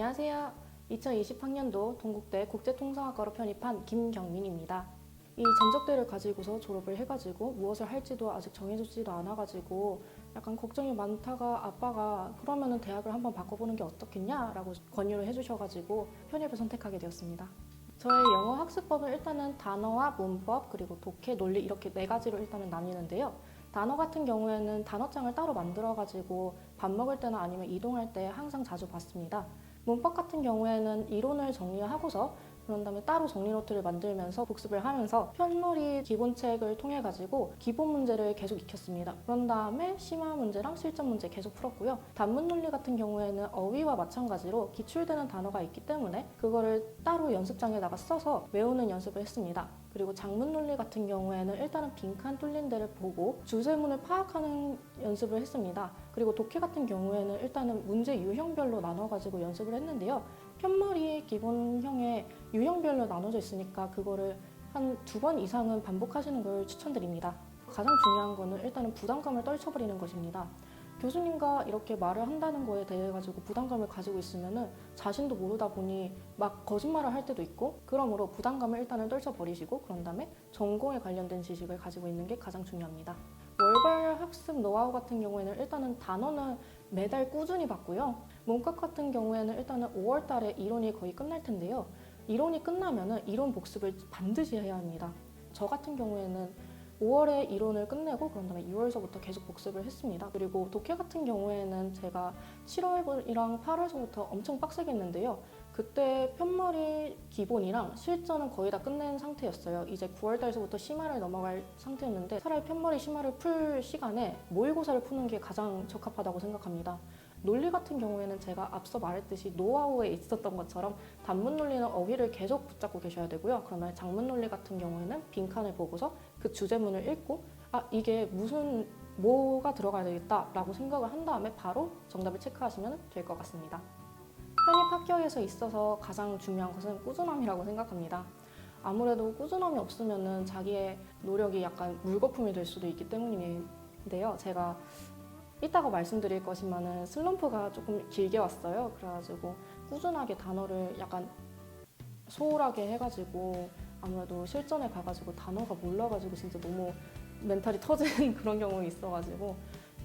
안녕하세요. 2020학년도 동국대 국제통상학과로 편입한 김경민입니다. 이 전적대를 가지고서 졸업을 해가지고 무엇을 할지도 아직 정해졌지도 않아가지고 약간 걱정이 많다가 아빠가 그러면은 대학을 한번 바꿔보는 게 어떻겠냐라고 권유를 해주셔가지고 편입을 선택하게 되었습니다. 저의 영어 학습법은 일단은 단어와 문법 그리고 독해, 논리 이렇게 4가지로 일단은 나뉘는데요. 단어 같은 경우에는 단어장을 따로 만들어가지고 밥 먹을 때나 아니면 이동할 때 항상 자주 봤습니다. 문법 같은 경우에는 이론을 정리하고서 그런 다음에 따로 정리 노트를 만들면서 복습을 하면서 편놀이 기본책을 통해 가지고 기본 문제를 계속 익혔습니다. 그런 다음에 심화 문제랑 실전 문제 계속 풀었고요. 단문 논리 같은 경우에는 어휘와 마찬가지로 기출되는 단어가 있기 때문에 그거를 따로 연습장에다가 써서 외우는 연습을 했습니다. 그리고 작문 논리 같은 경우에는 일단은 빈칸 뚫린 데를 보고 주제문을 파악하는 연습을 했습니다. 그리고 독해 같은 경우에는 일단은 문제 유형별로 나눠가지고 연습을 했는데요. 편머리 기본형의 유형별로 나눠져 있으니까 그거를 한 2번 이상은 반복하시는 걸 추천드립니다. 가장 중요한 거는 일단은 부담감을 떨쳐버리는 것입니다. 교수님과 이렇게 말을 한다는 거에 대해 가지고 부담감을 가지고 있으면은 자신도 모르다 보니 막 거짓말을 할 때도 있고, 그러므로 부담감을 일단은 떨쳐버리시고 그런 다음에 전공에 관련된 지식을 가지고 있는 게 가장 중요합니다. 월별 학습 노하우 같은 경우에는 일단은 단어는 매달 꾸준히 받고요. 문법 같은 경우에는 일단은 5월 달에 이론이 거의 끝날 텐데요. 이론이 끝나면은 이론 복습을 반드시 해야 합니다. 저 같은 경우에는 5월에 이론을 끝내고 그런 다음에 6월서부터 계속 복습을 했습니다. 그리고 독해 같은 경우에는 제가 7월이랑 8월서부터 엄청 빡세게 했는데요. 그때 편머리 기본이랑 실전은 거의 다 끝낸 상태였어요. 이제 9월 달서부터 심화를 넘어갈 상태였는데 차라리 편머리 심화를 풀 시간에 모의고사를 푸는 게 가장 적합하다고 생각합니다. 논리 같은 경우에는 제가 앞서 말했듯이 노하우에 있었던 것처럼 단문 논리는 어휘를 계속 붙잡고 계셔야 되고요. 그러면 작문 논리 같은 경우에는 빈칸을 보고서 그 주제문을 읽고 이게 뭐가 들어가야 되겠다라고 생각을 한 다음에 바로 정답을 체크하시면 될 것 같습니다. 편입 합격에서 있어서 가장 중요한 것은 꾸준함이라고 생각합니다. 아무래도 꾸준함이 없으면 자기의 노력이 약간 물거품이 될 수도 있기 때문인데요. 제가 이따가 말씀드릴 것이면은 슬럼프가 조금 길게 왔어요. 그래가지고 꾸준하게 단어를 약간 소홀하게 해가지고 아무래도 실전에 가가지고 단어가 몰라가지고 진짜 너무 멘탈이 터지는 그런 경우가 있어가지고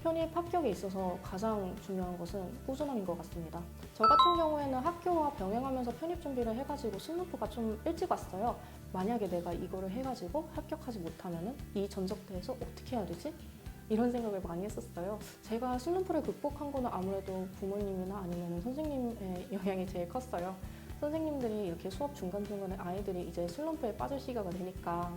편입 합격에 있어서 가장 중요한 것은 꾸준함인 것 같습니다. 저 같은 경우에는 학교와 병행하면서 편입 준비를 해가지고 슬럼프가 좀 일찍 왔어요. 만약에 내가 이거를 해가지고 합격하지 못하면은 이 전적대에서 어떻게 해야 되지? 이런 생각을 많이 했었어요. 제가 슬럼프를 극복한 거는 아무래도 부모님이나 아니면 선생님의 영향이 제일 컸어요. 선생님들이 이렇게 수업 중간중간에 아이들이 이제 슬럼프에 빠질 시기가 되니까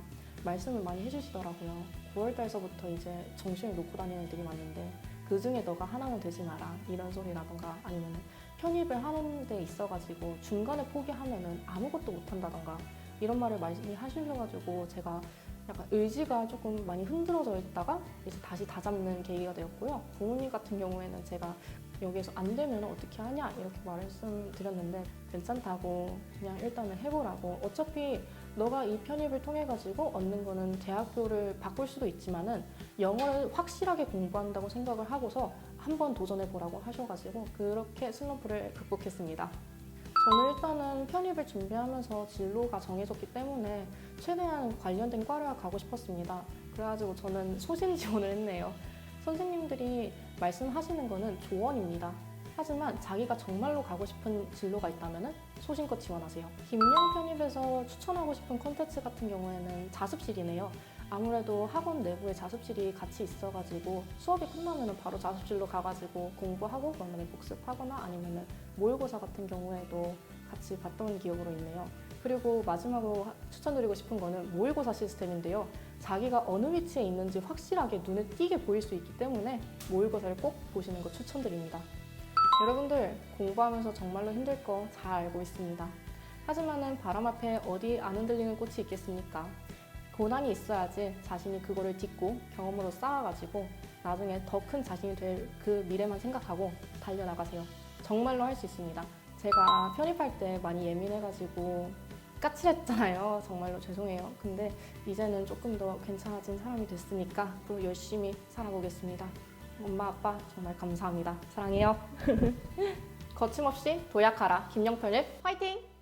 말씀을 많이 해주시더라고요. 9월 달서부터 이제 정신을 놓고 다니는 애들이 많은데 그 중에 너가 하나는 되지 마라 이런 소리라던가 아니면 편입을 하는 데 있어가지고 중간에 포기하면은 아무것도 못한다던가 이런 말을 많이 하셔가지고 제가 약간 의지가 조금 많이 흔들어져 있다가 이제 다시 다잡는 계기가 되었고요. 부모님 같은 경우에는 제가 여기에서 안 되면 어떻게 하냐 이렇게 말씀드렸는데 괜찮다고 그냥 일단은 해보라고. 어차피 너가 이 편입을 통해 가지고 얻는 거는 대학교를 바꿀 수도 있지만은 영어를 확실하게 공부한다고 생각을 하고서 한번 도전해 보라고 하셔가지고 그렇게 슬럼프를 극복했습니다. 저는 일단은 편입을 준비하면서 진로가 정해졌기 때문에 최대한 관련된 과를 가고 싶었습니다. 그래가지고 저는 소신 지원을 했네요. 선생님들이 말씀하시는 거는 조언입니다. 하지만 자기가 정말로 가고 싶은 진로가 있다면 소신껏 지원하세요. 김영 편입에서 추천하고 싶은 콘텐츠 같은 경우에는 자습실이네요. 아무래도 학원 내부에 자습실이 같이 있어가지고 수업이 끝나면 바로 자습실로 가가지고 공부하고 그런 다음에 복습하거나 아니면 모의고사 같은 경우에도 같이 봤던 기억으로 있네요. 그리고 마지막으로 추천드리고 싶은 거는 모의고사 시스템인데요. 자기가 어느 위치에 있는지 확실하게 눈에 띄게 보일 수 있기 때문에 모의고사를 꼭 보시는 거 추천드립니다. 여러분들 공부하면서 정말로 힘들 거 잘 알고 있습니다. 하지만은 바람 앞에 어디 안 흔들리는 꽃이 있겠습니까? 고난이 있어야지 자신이 그거를 딛고 경험으로 쌓아가지고 나중에 더 큰 자신이 될 그 미래만 생각하고 달려나가세요. 정말로 할 수 있습니다. 제가 편입할 때 많이 예민해가지고 까칠했잖아요. 정말로 죄송해요. 근데 이제는 조금 더 괜찮아진 사람이 됐으니까 앞으로 열심히 살아보겠습니다. 엄마, 아빠 정말 감사합니다. 사랑해요. 거침없이 도약하라. 김영편입 화이팅!